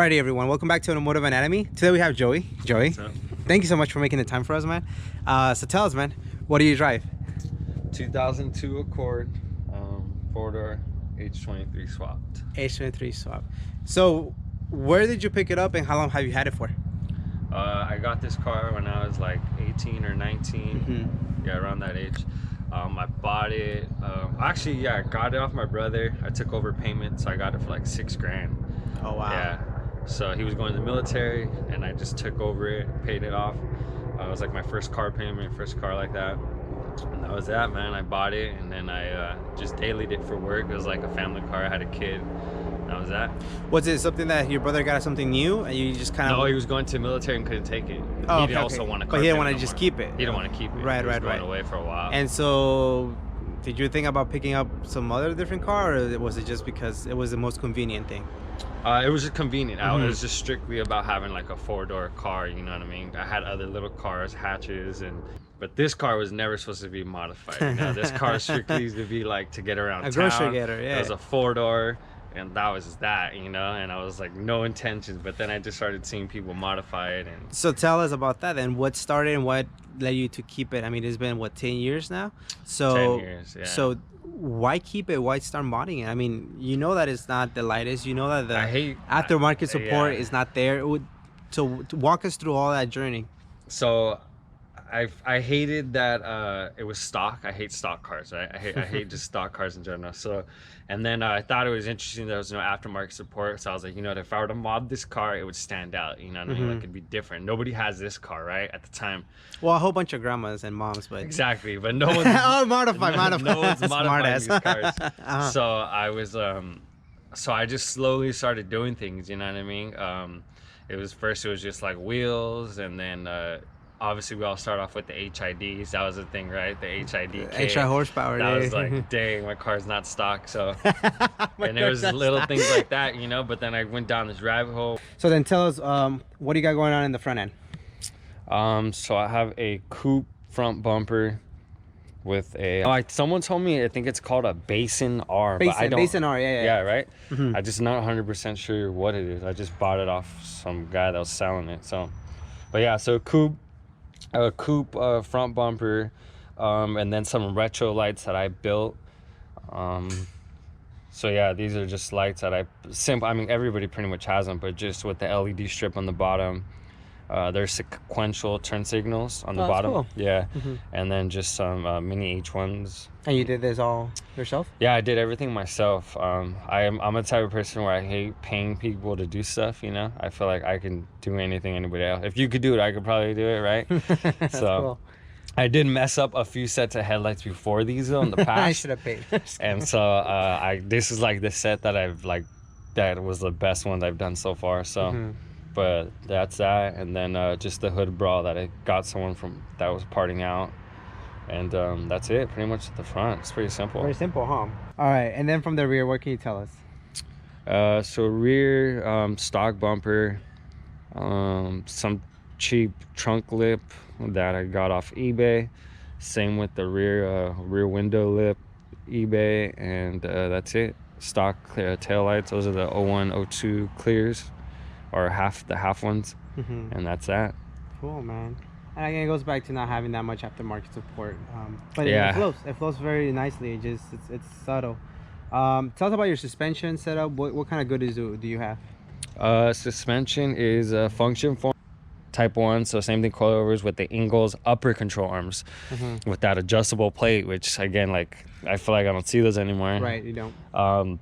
Alrighty, everyone. Welcome back to Automotive Anatomy. Today we have Joey. Joey, What's up? Thank you so much for making the time for us, man. So tell us, man, what do you drive? 2002 Accord, 4-door, H23 swapped. H23 swap. So where did you pick it up and how long have you had it for? I got this car when I was like 18 or 19. Yeah, around that age. I bought it. Actually, yeah, I got it off my brother. I took over payment, so I got it for like $6,000. Oh, wow. Yeah. So he was going to the military, and I just took over it, paid it off. It was like my first car payment, first car like that. And that was that, man. I bought it, and then I just dailied it for work. It was like a family car. I had a kid. That was that. Was it something that your brother got something new and you just kind of... No, he was going to the military and couldn't take it. Oh, He okay, also okay. want a car. But he didn't want to no just more. keep it. He didn't want to keep it. Right, he was right, going right. away for a while. And so did you think about picking up some other different car, or was it just because it was the most convenient thing? It was just convenient. It was just strictly about having like a 4-door car, you know what I mean? I had other little cars, hatches, but this car was never supposed to be modified. You know? This car strictly used to be like to get around town. Grocery getter, yeah. It was a 4-door, and that was that, you know? And I was like, no intentions, but then I just started seeing people modify it. And So tell us about that and what started and what led you to keep it. I mean, it's been, what, 10 years now? So 10 years, yeah. So why keep it? Why start modding it? I mean, you know that it's not the lightest. You know that the aftermarket support is not there. So to walk us through all that journey. So I hated that it was stock. I hate stock cars, right? I hate just stock cars in general. So, and then I thought it was interesting there was no aftermarket support. So I was like, you know, if I were to mod this car, it would stand out. You know what I mean? Like, it'd be different. Nobody has this car, right? At the time. Well, a whole bunch of grandmas and moms, but exactly. But no one's modify. No one's modifying these cars. So I was so I just slowly started doing things. You know what I mean? It was just like wheels, and then obviously we all start off with the HIDs. That was the thing, right? The HID extra horsepower. That was like, dang, my car's not stock. So and there was little things like that, you know. But then I went down this rabbit hole. So then tell us, what do you got going on in the front end? So I have a coupe front bumper with a someone told me I think it's called a Basin R. But I don't, Basin R, yeah, right. I just not 100% sure what it is. I just bought it off some guy that was selling it. So, but yeah, so coupe front bumper, and then some retro lights that I built. So yeah, these are just lights that I mean, everybody pretty much has them, but just with the LED strip on the bottom. There's sequential turn signals on the bottom. Cool. Yeah. And then just some mini H1s. And you did this all yourself? Yeah, I did everything myself. I'm a type of person where I hate paying people to do stuff, you know? I feel like I can do anything anybody else. If you could do it, I could probably do it, right? That's so cool. I did mess up a few sets of headlights before these though in the past. I should have paid. And so this is like the set that that was the best ones I've done so far. So but that's that, and then just the hood brawl that I got someone from that was parting out, and that's it pretty much at the front. It's pretty simple. Very simple, huh? All right, and then from the rear, what can you tell us? So rear, stock bumper, some cheap trunk lip that I got off eBay. Same with the rear window lip, eBay, and that's it. Stock tail lights. Those are the 01, 02 clears. Or the half ones, and that's that. Cool, man. And again, it goes back to not having that much aftermarket support. But yeah, it flows very nicely. It's subtle. Tell us about your suspension setup. What kind of goodies do you have? Suspension is a function form type 1, so same thing, coilovers with the Ingalls upper control arms with that adjustable plate, which again, like, I feel like I don't see those anymore. Right, you don't.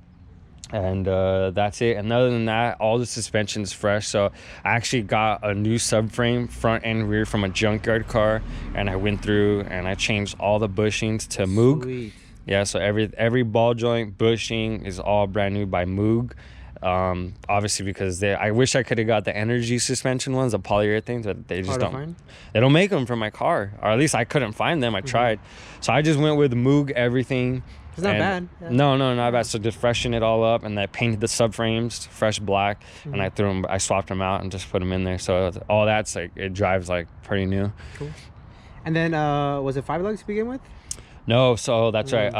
And that's it. And other than that, all the suspension is fresh. So I actually got a new subframe front and rear from a junkyard car, and I went through and I changed all the bushings to Moog. Sweet. Yeah, so every ball joint bushing is all brand new by Moog. Obviously because I wish I could have got the energy suspension ones, the polyurethane, but they just they don't make them for my car, or at least I couldn't find them. I tried, so I just went with Moog everything. It's not bad. Yeah. No, not bad. So just freshen it all up, and I painted the subframes fresh black, and I swapped them out and just put them in there. So all that's like, it drives like pretty new. Cool. And then was it 5 lugs to begin with? No, so that's right.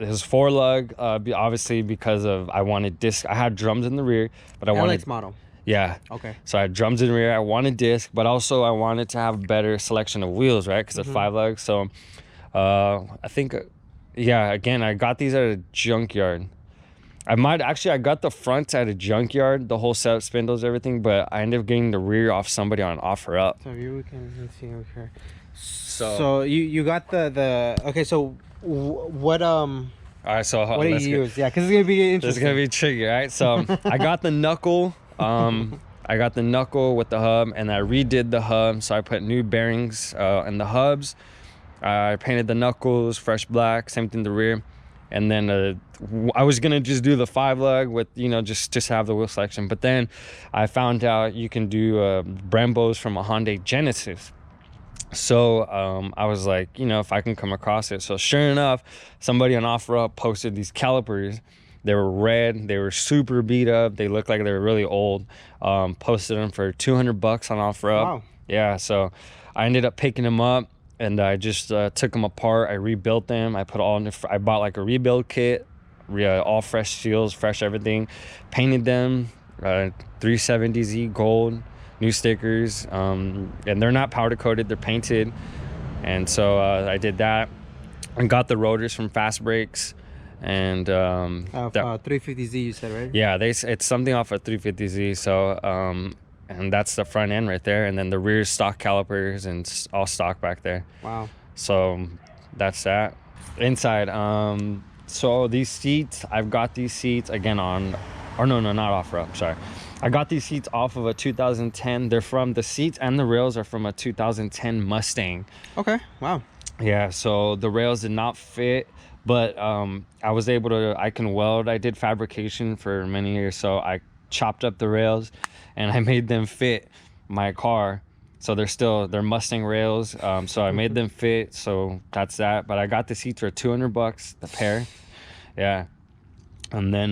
was 4-lug, obviously because of I wanted disc. I had drums in the rear, but I wanted model. Yeah. Okay. So I had drums in the rear. I wanted disc, but also I wanted to have a better selection of wheels, right? Because it's 5-lug. So I think, yeah, again, I got these at a junkyard. I got the front at a junkyard, the whole setup, spindles, everything, but I ended up getting the rear off somebody on OfferUp. So you can, let's see, okay. So you got the okay, so what all right, so what do you use? Yeah, because it's gonna be interesting. This is gonna be tricky, right? So I got the knuckle. I got the knuckle with the hub, and I redid the hub. So I put new bearings in the hubs. I painted the knuckles fresh black. Same thing the rear, and then I was gonna just do the 5-lug with just have the wheel selection. But then I found out you can do Brembos from a Hyundai Genesis. So I was like, if I can come across it. So sure enough, somebody on OfferUp posted these calipers. They were red. They were super beat up. They looked like they were really old. Posted them for $200 on OfferUp. Wow. Yeah. So I ended up picking them up, and I just took them apart. I rebuilt them. I bought like a rebuild kit, all fresh seals, fresh everything. Painted them 370Z gold. New stickers, and they're not powder coated, they're painted. And so I did that and got the rotors from Fast Brakes, and 350Z you said, right? Yeah, it's something off of 350Z. So and that's the front end right there, and then the rear stock calipers and all stock back there. Wow. So that's that. Inside, so these seats, I've got these seats again not OfferUp, sorry. I got these seats off of a 2010. The seats and the rails are from a 2010 Mustang. Okay, wow. Yeah, so the rails did not fit, but I was able to, I can weld. I did fabrication for many years, so I chopped up the rails and I made them fit my car. So they're Mustang rails. So I made them fit, so that's that. But I got the seats for $200 the pair. Yeah. And then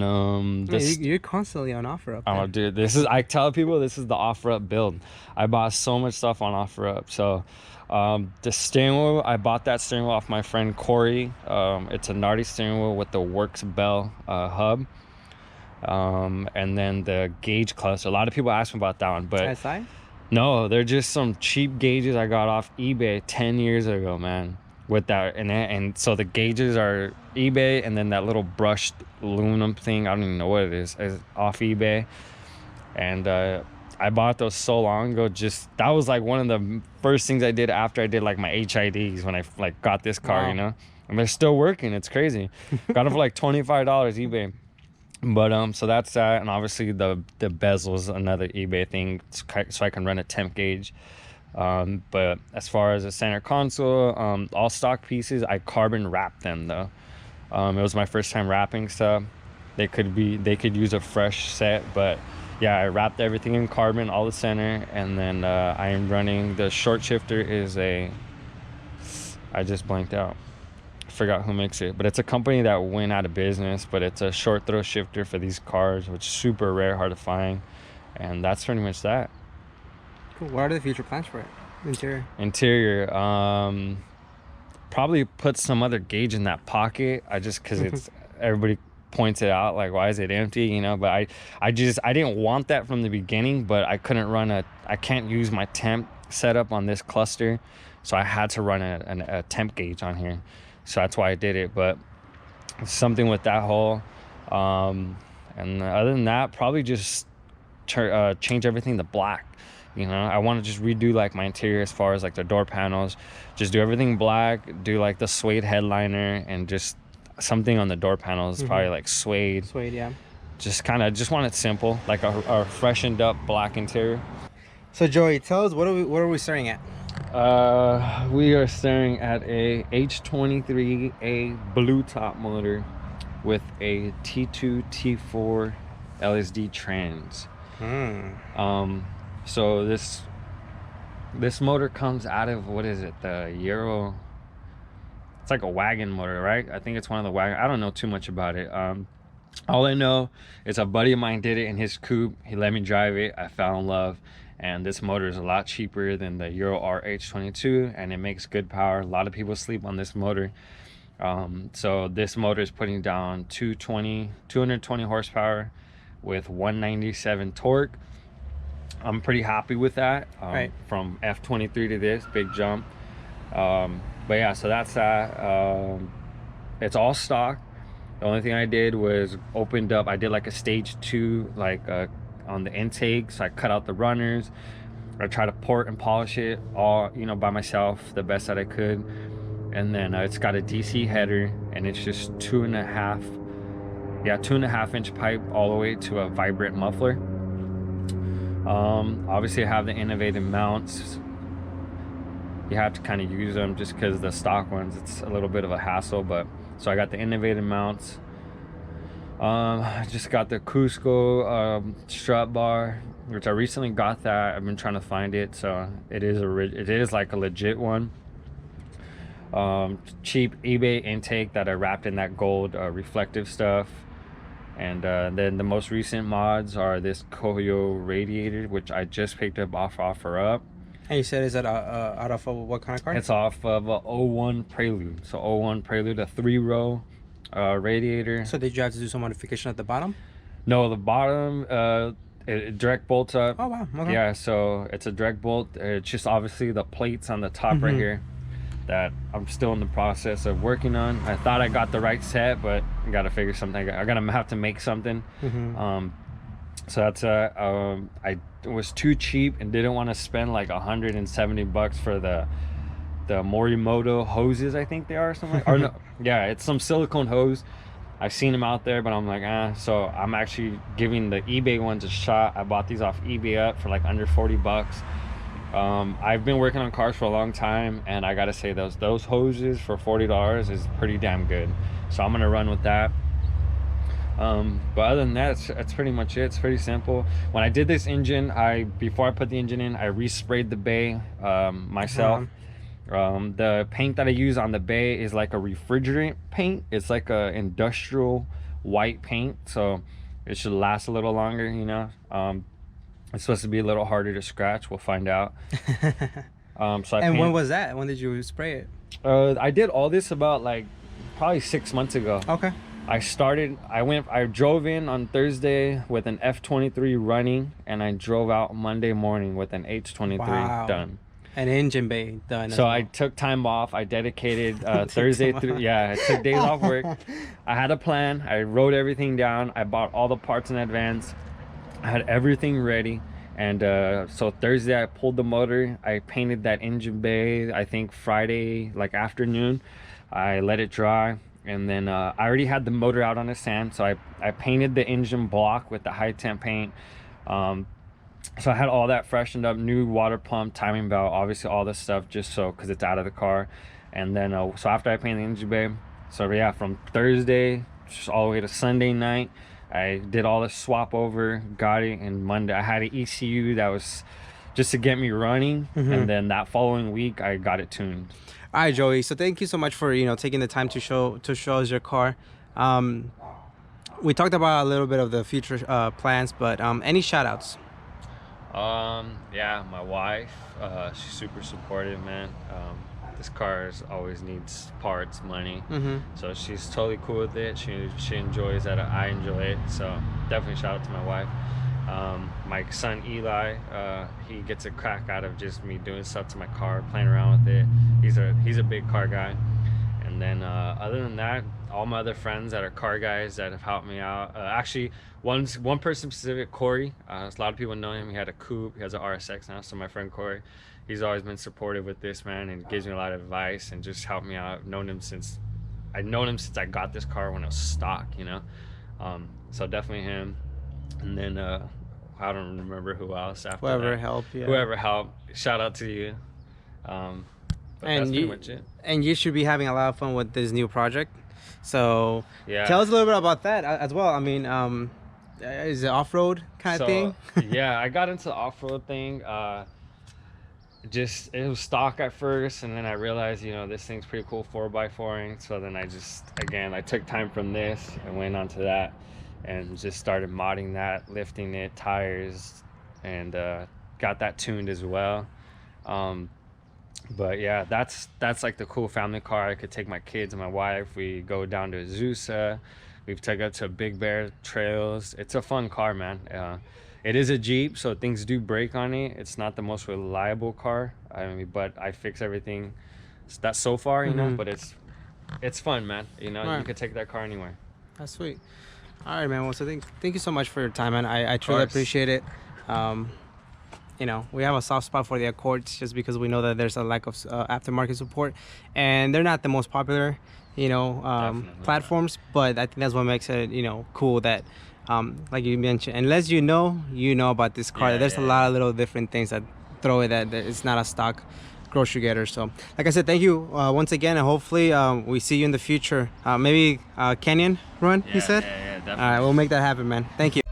you're constantly on OfferUp. Oh, dude, I tell people this is the OfferUp build. I bought so much stuff on OfferUp. So the steering wheel, I bought that steering wheel off my friend Corey. It's a Nardi steering wheel with the Works Bell hub. And then the gauge cluster. A lot of people ask me about that one, but SI? No, they're just some cheap gauges I got off eBay 10 years ago, man. With that, and so the gauges are eBay, and then that little brushed aluminum thing, I don't even know what it is off eBay. And I bought those so long ago. That was like one of the first things I did after I did like my HIDs when I like got this car. Wow. And they're still working. It's crazy. Got it for like $25 eBay. But so that's that, and obviously the bezel's another eBay thing, so I can run a temp gauge. But as far as the center console, all stock pieces, I carbon wrapped them though. It was my first time wrapping stuff. They could use a fresh set, but yeah, I wrapped everything in carbon, all the center, and then I am running the short shifter I just blanked out. I forgot who makes it, but it's a company that went out of business, but it's a short throw shifter for these cars, which is super rare, hard to find, and that's pretty much that. Cool. What are the future plans for it? Interior, probably put some other gauge in that pocket. Because it's everybody points it out, like, why is it empty, but I didn't want that from the beginning, but I couldn't I can't use my temp setup on this cluster, so I had to run a temp gauge on here, so that's why I did it. But something with that hole, and other than that, probably just change everything to black. I want to just redo like my interior as far as like the door panels, just do everything black, do like the suede headliner, and just something on the door panels, probably like suede, yeah. Just want it simple, like a freshened up black interior. So Joey, tell us, what are we staring at? We are staring at a H23A blue top motor with a T2 T4 LSD trans. So this motor comes out of, what is it, the Euro? It's like a wagon motor, right? I think it's one of the wagon. I don't know too much about it. All I know is a buddy of mine did it in his coupe. He let me drive it. I fell in love, and this motor is a lot cheaper than the Euro RH22, and it makes good power. A lot of people sleep on this motor. So this motor is putting down 220 horsepower with 197 torque. I'm pretty happy with that. Right. From F23 to this big jump. But yeah, so that's that. It's all stock. The only thing I did was opened up, I did like a stage 2, like on the intake. So I cut out the runners. I tried to port and polish it all, you know, by myself the best that I could. And then it's got a DC header, and it's just 2.5 inch pipe all the way to a vibrant muffler. Obviously I have the innovative mounts. You have to kind of use them just because the stock ones, it's a little bit of a hassle, but so I got the innovative mounts. I just got the Cusco strut bar, which I recently got that. I've been trying to find it, so it is like a legit one. Cheap eBay intake that I wrapped in that gold reflective stuff. And then the most recent mods are this Koyo radiator, which I just picked up off OfferUp. And you said, is that out of what kind of car? It's off of a 01 Prelude. So 01 Prelude, a 3-row radiator. So did you have to do some modification at the bottom? No, the bottom it direct bolts up. Oh wow. Okay. Yeah, so it's a direct bolt. It's just obviously the plates on the top right here that I'm still in the process of working on. I thought I got the right set, but I gotta figure something. I gotta have to make something. So that's I was too cheap and didn't want to spend like $170 for the Morimoto hoses, I think they are, or something like, or no, yeah, it's some silicone hose. I've seen them out there, but I'm like, so I'm actually giving the eBay ones a shot. I bought these off eBay up for like under $40. I've been working on cars for a long time, and I gotta say those hoses for $40 is pretty damn good. So I'm gonna run with that. But other than that, that's pretty much it. It's pretty simple. When I did this engine, before I put the engine in, I resprayed the bay myself. The paint that I use on the bay is like a refrigerant paint. It's like a industrial white paint, so it should last a little longer, you know. It's supposed to be a little harder to scratch. We'll find out. When was that? When did you spray it? I did all this about like probably 6 months ago. Okay. I drove in on Thursday with an F23 running, and I drove out Monday morning with an H23 done. An engine bay done. So I took time off. I dedicated Thursday through. Yeah, I took days off work. I had a plan. I wrote everything down. I bought all the parts in advance. I had everything ready. And so Thursday I pulled the motor. I painted that engine bay, I think Friday like afternoon. I let it dry. And then I already had the motor out on the sand, so I painted the engine block with the high temp paint. So I had all that freshened up, new water pump, timing belt, obviously all this stuff, just so because it's out of the car. And then so after I painted the engine bay, so yeah, from Thursday just all the way to Sunday night, I did all the swap over, got it. And Monday I had an ECU that was just to get me running, and then that following week I got it tuned. All right, Joey, so thank you so much for taking the time to show us your car. We talked about a little bit of the future plans, but any shout outs? Yeah, my wife, she's super supportive, man. This car always needs parts, money, so she's totally cool with it. She enjoys that, I enjoy it, so definitely shout out to my wife. My son Eli, he gets a crack out of just me doing stuff to my car, playing around with it. He's a big car guy. And then other than that, all my other friends that are car guys that have helped me out. Actually, one person specific, Corey. A lot of people know him. He had a coupe. He has an RSX now. So my friend Corey, he's always been supportive with this, man, and gives me a lot of advice and just helped me out. I've known him since I got this car when it was stock, you know. So definitely him. And then I don't remember who else after whoever that. helped, yeah. Whoever helped. Shout out to you. But and that's pretty much it. And you should be having a lot of fun with this new project. So yeah, tell us a little bit about that as well. I mean, is it off-road kind of thing? Yeah, I got into the off-road thing. Just it was stock at first, and then I realized, this thing's pretty cool 4x4ing. So then I took time from this and went on to that, and just started modding that, lifting it, tires, and got that tuned as well. But yeah, that's like the cool family car. I could take my kids and my wife. We go down to Azusa. We've taken it to Big Bear trails. It's a fun car, man. It is a Jeep, so things do break on it. It's not the most reliable car. I mean, but I fix everything. That's so far, you know. But it's fun, man. You know, you could take that car anywhere. That's sweet. All right, man. Well, so thank you so much for your time, man. I truly appreciate it. You know, we have a soft spot for the Accords just because we know that there's a lack of aftermarket support, and they're not the most popular, you know, platforms. But I think that's what makes it, you know, cool that, like you mentioned, unless you know about this car, there's a lot of little different things that throw it that it's not a stock grocery getter. So, like I said, thank you once again, and hopefully we see you in the future. Maybe Canyon run, he said. Yeah, definitely. All right, we'll make that happen, man. Thank you.